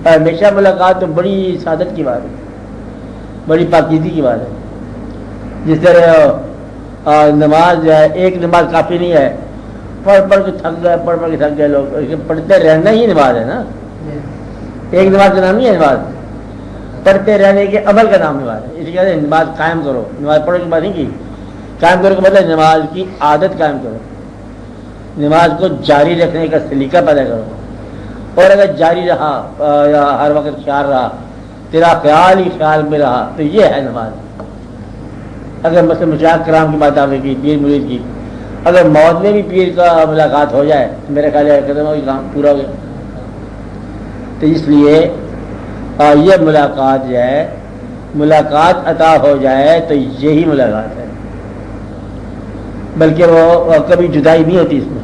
ہمیشہ ملاقات تو بڑی سعادت کی بات ہے، بڑی پاکیزگی کی بات ہے. جس طرح نماز جو ہے، ایک نماز کافی نہیں ہے. پڑھ کے تھک گئے لوگ، پڑھتے رہنا ہی نماز ہے نا. ایک نماز کا نام نہیں ہے نماز، پڑھتے رہنے کے عمل کا نام نماز ہے. اس لیے نماز قائم کرو، نماز پڑھو کی بات نہیں کی، قائم کرو کا مطلب نماز کی عادت قائم کرو، نماز کو جاری رکھنے کا سلیقہ پیدا کرو. اور اگر جاری رہا یا ہر وقت خیال رہا، تیرا خیال ہی خیال میں رہا، تو یہ ہے نماز. اگر مثلا مشاہد کرام کی بات آپ نے کی، پیر مرید کی، اگر موت میں بھی پیر کا ملاقات ہو جائے تو میرا خیال ہے ختم ہو گیا، کام پورا ہو گیا. تو اس لیے یہ ملاقات جو ہے، ملاقات عطا ہو جائے تو یہی ملاقات ہے. بلکہ وہ کبھی جدائی نہیں ہوتی، اس میں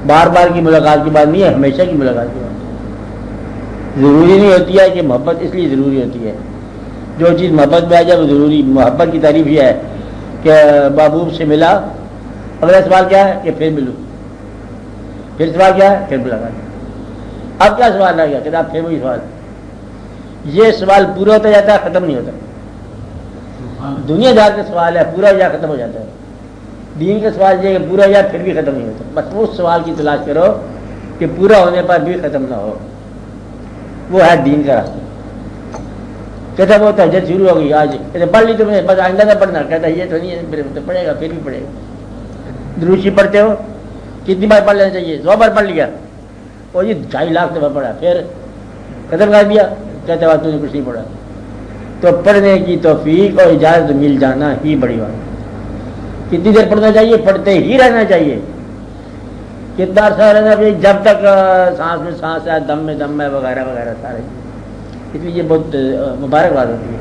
بار بار کی ملاقات کی بات نہیں ہے، ہمیشہ کی ملاقات کی بات ہے. ضروری نہیں ہوتی ہے کہ محبت اس لیے ضروری ہوتی ہے. جو چیز محبت میں آ جائے وہ ضروری. محبت کی تعریف یہ ہے کہ محبوب سے ملا، اگلا سوال کیا ہے کہ پھر ملوں، پھر سوال کیا ہے پھر ملاقات. اب کیا سوال رہ گیا کہ آپ پھر وہی سوال. یہ سوال پورا ہوتا جاتا ہے، ختم نہیں ہوتا. دنیا دار کا سوال ہے، پورا یا ختم ہو جاتا ہے. دین کا سوال یہ ہے کہ پورا یا پھر بھی ختم نہیں ہوتا. بس اس سوال کی تلاش کرو کہ پورا ہونے پر بھی ختم نہ ہو. وہ ہے دین کا راستہ. کہتا وہ تہجد شروع ہو گئی آج پڑھ لی تم نے، بس آئندہ نہ پڑھنا. کہتا یہ تو نہیں ہے، پھر پڑھے گا، پھر بھی پڑھے گا. دروشی پڑھتے ہو کتنی بار پڑھ لینا چاہیے؟ 100 بار پڑھ لیا، اور یہ 2.5 لاکھ دفعہ پڑھا، پھر ختم کر دیا. کہتے بعد تم نے کچھ نہیں پڑھا. تو پڑھنے کی توفیق اور اجازت مل جانا ہی بڑی بات ہے. کتنی دیر پڑھنا چاہیے؟ پڑھتے ہی رہنا چاہیے. کتنا عرصہ رہنا چاہیے؟ جب تک سانس میں سانس ہے، دم میں دم ہے، وغیرہ وغیرہ سارے. اس لیے یہ بہت مبارک بات ہوتی ہے.